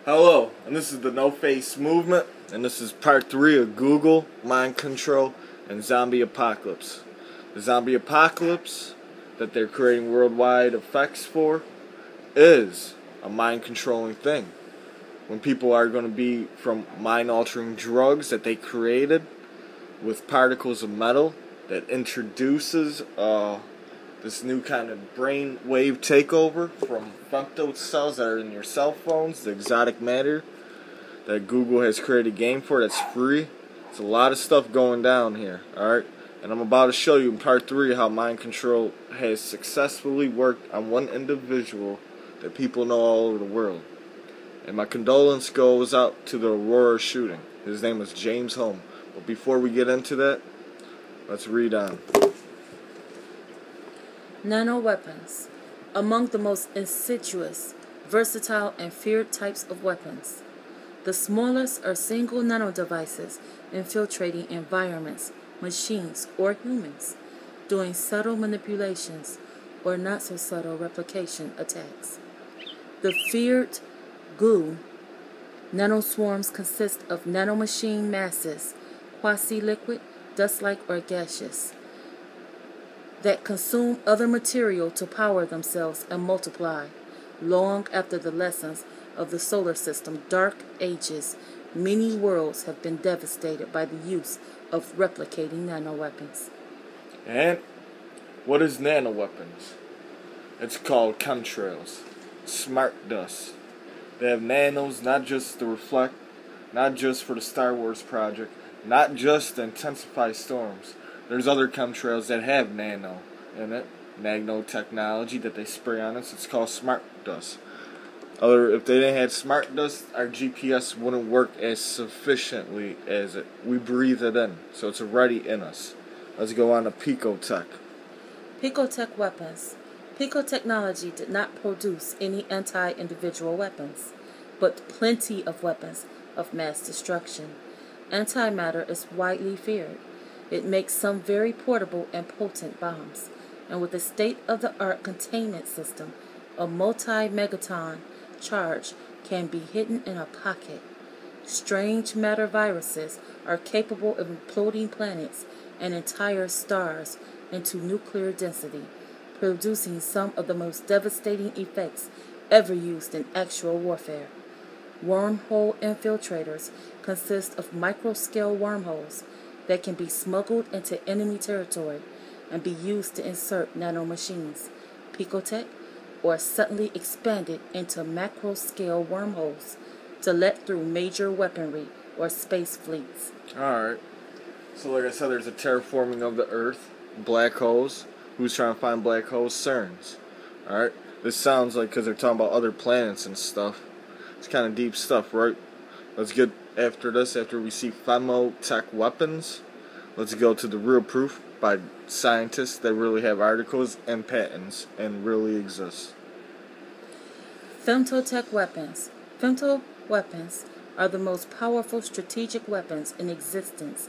Hello, and this is the No Face Movement, and this is part 3 of Google, Mind Control, and Zombie Apocalypse. The zombie apocalypse that they're creating worldwide effects for is a mind-controlling thing. When people are going to be from mind-altering drugs that they created with particles of metal that introduces this new kind of brain wave takeover from femto cells that are in your cell phones, the exotic matter that Google has created a game for that's free. It's a lot of stuff going down here, alright? And I'm about to show you in part 3 how mind control has successfully worked on one individual that people know all over the world. And my condolence goes out to the Aurora shooting. His name is James Holm. But before we get into that, let's read on. Nanoweapons, among the most insidious, versatile, and feared types of weapons. The smallest are single nanodevices infiltrating environments, machines, or humans, doing subtle manipulations or not so subtle replication attacks. The feared goo nanoswarms consist of nanomachine masses, quasi-liquid, dust-like, or gaseous, that consume other material to power themselves and multiply. Long after the lessons of the solar system dark ages, many worlds have been devastated by the use of replicating nanoweapons. And what is nanoweapons? It's called chemtrails, smart dust. They have nanos not just to reflect, not just for the Star Wars project, not just to intensify storms. There's other chemtrails that have nano in it, nanotechnology that they spray on us. It's called smart dust. If they didn't have smart dust, our GPS wouldn't work as sufficiently as it. We breathe it in, so it's already in us. Let's go on to Picotech. Picotech weapons. Picotechnology did not produce any anti-individual weapons, but plenty of weapons of mass destruction. Antimatter is widely feared. It makes some very portable and potent bombs, and with a state-of-the-art containment system, a multi-megaton charge can be hidden in a pocket. Strange matter viruses are capable of imploding planets and entire stars into nuclear density, producing some of the most devastating effects ever used in actual warfare. Wormhole infiltrators consist of micro-scale wormholes that can be smuggled into enemy territory and be used to insert nanomachines, picotech, or suddenly expanded into macro-scale wormholes to let through major weaponry or space fleets. Alright, so like I said, there's a terraforming of the Earth, black holes. Who's trying to find black holes? CERNs. Alright, this sounds like because they're talking about other planets and stuff. It's kind of deep stuff, right? Let's get after this, after we see femtech weapons. Let's go to the real proof by scientists that really have articles and patents and really exist. Femtotech weapons. Femto weapons are the most powerful strategic weapons in existence,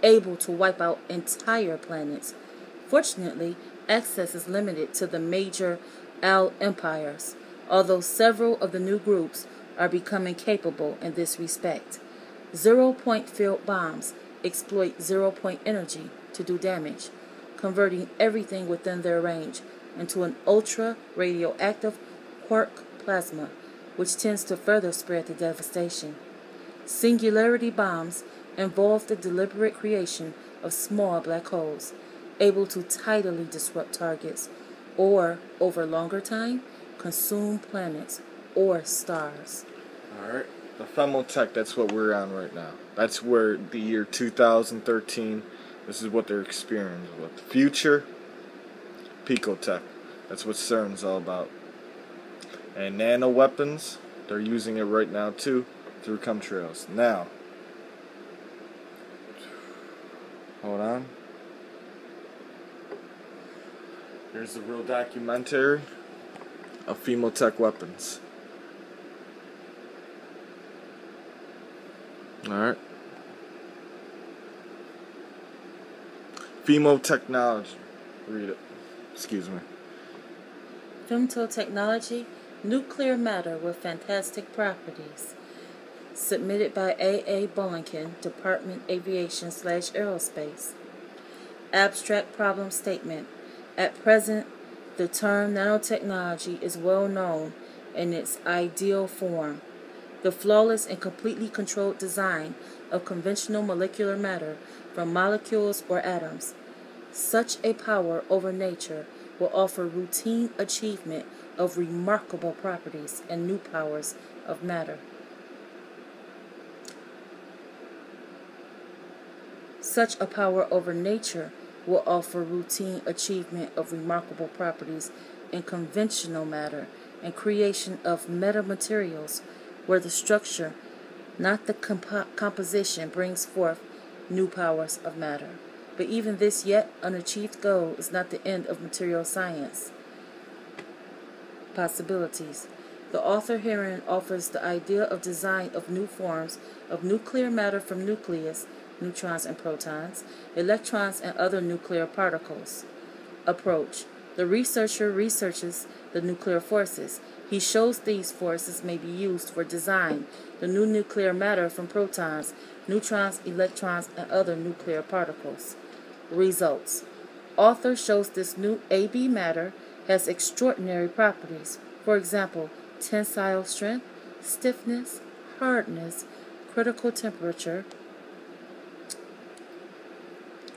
able to wipe out entire planets. Fortunately, access is limited to the major empires, although several of the new groups are becoming capable in this respect. Zero-point field bombs exploit zero-point energy to do damage, converting everything within their range into an ultra-radioactive quark plasma, which tends to further spread the devastation. Singularity bombs involve the deliberate creation of small black holes, able to tidally disrupt targets, or, over longer time, consume planets or stars. Alright, the femtech, that's what we're on right now. That's where the year 2013, this is what they're experiencing with. Future, picotech. That's what CERN's all about. And nano weapons, they're using it right now too, through chemtrails. Now, hold on. Here's the real documentary of femtech weapons. Alright. Femtechnology. Read it. Excuse me. Femtotechnology, nuclear matter with fantastic properties. submitted by A. Bullinkin, Department Aviation/Aerospace. Abstract problem statement. At present, the term nanotechnology is well known in its ideal form. The flawless and completely controlled design of conventional molecular matter from molecules or atoms. Such a power over nature will offer routine achievement of remarkable properties and new powers of matter. Such a power over nature will offer routine achievement of remarkable properties in conventional matter and creation of metamaterials where the structure, not the composition, brings forth new powers of matter. But even this yet unachieved goal is not the end of material science. Possibilities. The author herein offers the idea of design of new forms of nuclear matter from nucleus, neutrons and protons, electrons and other nuclear particles. Approach. The researcher researches the nuclear forces. He shows these forces may be used for design the new nuclear matter from protons, neutrons, electrons, and other nuclear particles. Results. Author shows this new AB matter has extraordinary properties. For example, tensile strength, stiffness, hardness, critical temperature,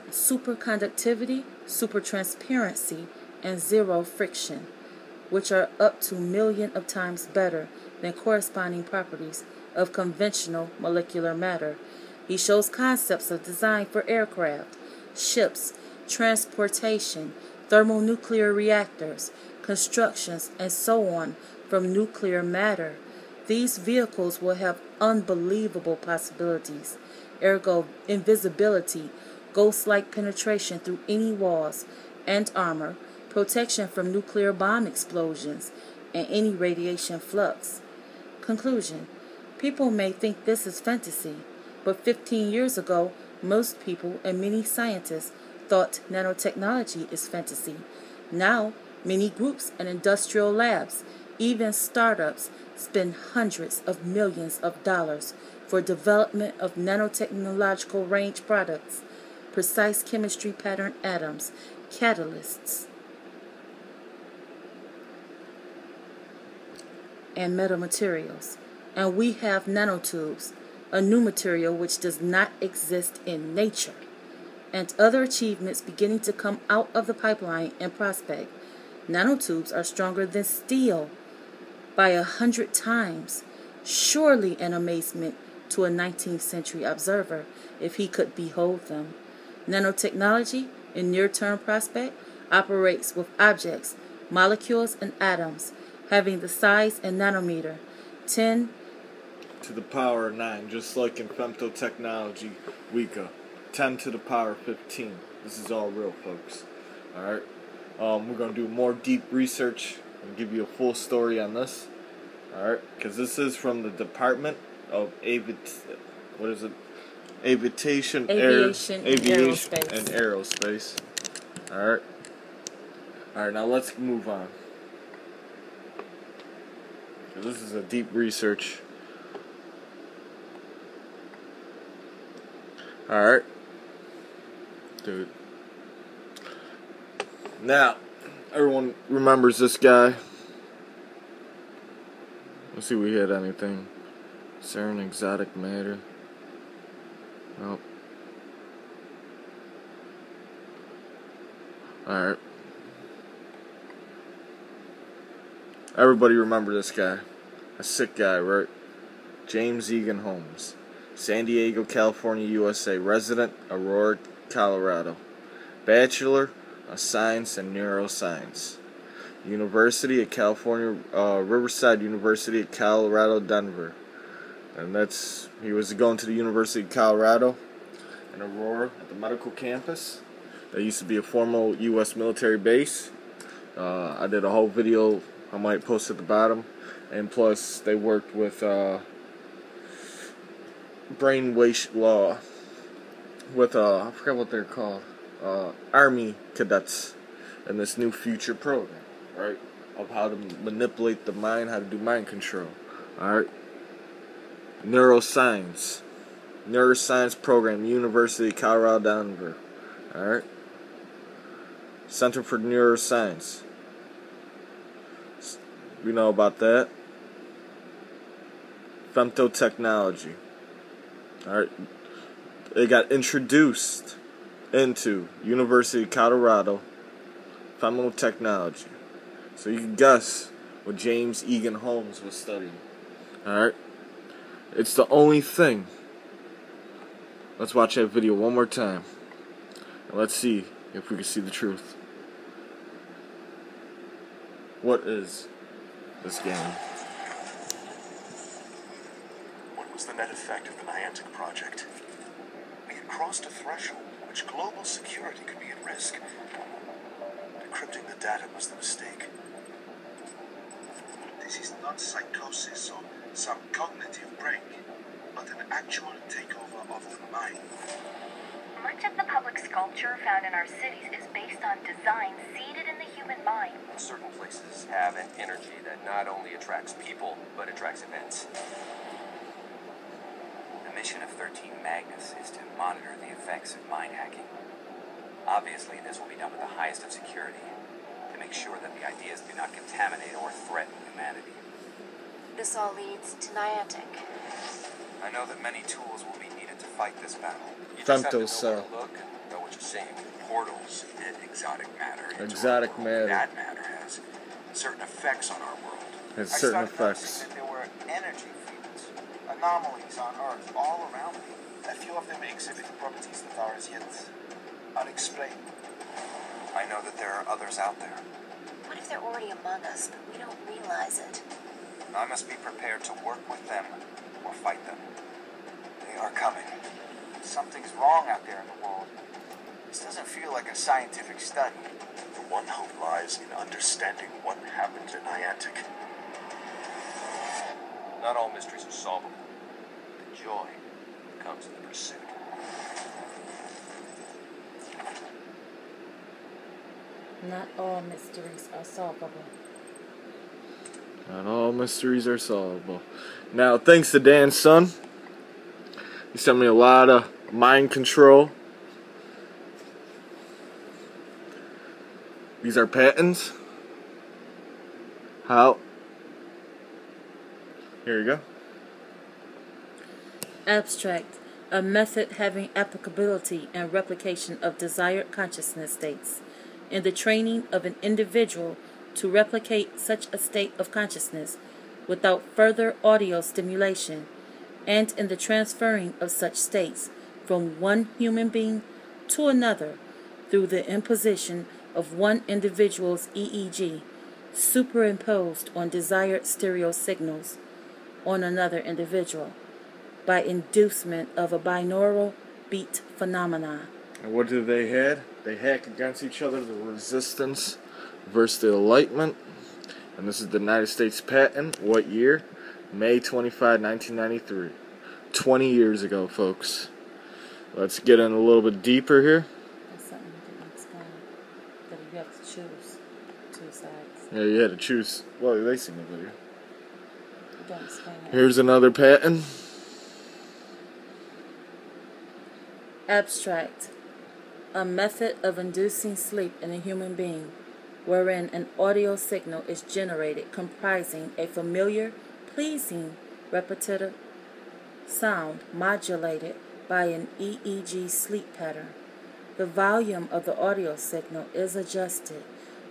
superconductivity, supertransparency, and zero friction, which are up to millions of times better than corresponding properties of conventional molecular matter. He shows concepts of design for aircraft, ships, transportation, thermonuclear reactors, constructions, and so on from nuclear matter. These vehicles will have unbelievable possibilities, ergo invisibility, ghost-like penetration through any walls and armor, protection from nuclear bomb explosions, and any radiation flux. Conclusion. People may think this is fantasy, but 15 years ago, most people and many scientists thought nanotechnology is fantasy. Now, many groups and industrial labs, even startups, spend hundreds of millions of dollars for development of nanotechnological range products, precise chemistry pattern atoms, catalysts, and metamaterials. And we have nanotubes, a new material which does not exist in nature, and other achievements beginning to come out of the pipeline and prospect. Nanotubes are stronger than steel by 100 times. Surely an amazement to a 19th century observer if he could behold them. Nanotechnology, in near-term prospect, operates with objects, molecules, and atoms, having the size and nanometer 10 to the power of 9, just like in femtotechnology, Wicca, 10 to the power 15. This is all real, folks. Alright? We're going to do more deep research and give you a full story on this. Alright? Because this is from the Department of Aviation, Aerospace. and Aerospace. Alright? Alright, now let's move on. This is a deep research. Alright. Dude. Now, everyone remembers this guy. Let's see if we had anything. CERN exotic matter. Nope. Alright. Everybody remember this guy. A sick guy, right? James Egan Holmes. San Diego, California, USA. Resident, Aurora, Colorado. Bachelor of Science and Neuroscience. University of California, Riverside University of Colorado, Denver. And he was going to the University of Colorado in Aurora at the medical campus. That used to be a former U.S. military base. I did a whole video I might post at the bottom. And plus, they worked with brain waste law with, I forgot what they're called, Army cadets in this new future program, right? Of how to manipulate the mind, how to do mind control, alright? Neuroscience program, University of Colorado, Denver. Alright? Center for Neuroscience. We know about that. Femtotechnology. Alright? It got introduced into University of Colorado Femtotechnology. So you can guess what James Egan Holmes was studying. Alright? It's the only thing. Let's watch that video one more time. And let's see if we can see the truth. What is this game? What was the net effect of the Niantic project? We had crossed a threshold in which global security could be at risk. Decrypting the data was the mistake. This is not psychosis or some cognitive break, but an actual takeover of the mind. Much of the public sculpture found in our cities is based on design seeded in the human mind. Certain places have an energy that not only attracts people, but attracts events. The mission of 13 Magnus is to monitor the effects of mind hacking. Obviously, this will be done with the highest of security, to make sure that the ideas do not contaminate or threaten humanity. This all leads to Niantic. I know that many tools will be needed to fight this battle. You just have to know Femtocell. where to look and know what you're seeing. Portals emit exotic matter. into Exotic our world. matter. That matter has certain effects on our world. Has I certain started noticing effects. that there were energy fields, anomalies on Earth all around me. A few of them exhibit properties that are as yet unexplained. I know that there are others out there. What if they're already among us, but we don't realize it? I must be prepared to work with them or fight them. They are coming. Something's wrong out there in the world. This doesn't feel like a scientific study. The one hope lies in understanding what happened to Niantic. Not all mysteries are solvable. The joy comes in the pursuit. Not all mysteries are solvable. Not all mysteries are solvable. Now, thanks to Dan's son. He sent me a lot of mind control. These are patents. How? Here you go. Abstract, a method having applicability and replication of desired consciousness states, in the training of an individual to replicate such a state of consciousness without further audio stimulation, and in the transferring of such states from one human being to another through the imposition of one individual's EEG superimposed on desired stereo signals on another individual by inducement of a binaural beat phenomena. And what did they had? They hack against each other, the resistance versus the enlightenment. And this is the United States patent. What year? May 25, 1993. 20 years ago, folks. Let's get in a little bit deeper here. That's something you didn't explain. That you have to choose two sides. Yeah, you had to choose. Well, they seen the video. You don't explain it. Here's another patent. Abstract, a method of inducing sleep in a human being, wherein an audio signal is generated comprising a familiar, pleasing, repetitive sound modulated by an EEG sleep pattern. The volume of the audio signal is adjusted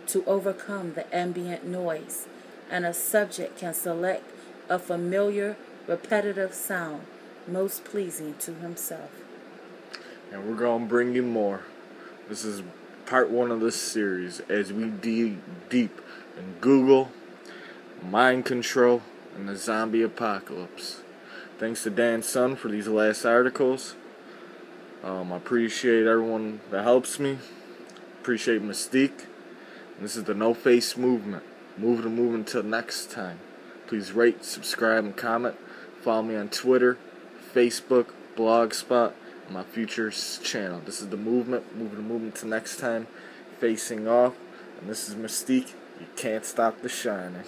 to overcome the ambient noise, and a subject can select a familiar, repetitive sound most pleasing to himself. And we're going to bring you more. This is part 1 of this series as we dig deep in Google, mind control, and the zombie apocalypse. Thanks to Dan's son for these last articles. I appreciate everyone that helps me. Appreciate Mystique. And this is the No Face Movement. Move the movement until next time. Please rate, subscribe, and comment. Follow me on Twitter, Facebook, Blogspot, and my future channel. This is the movement. Move the movement to next time. Facing off. And this is Mystique. You can't stop the shining.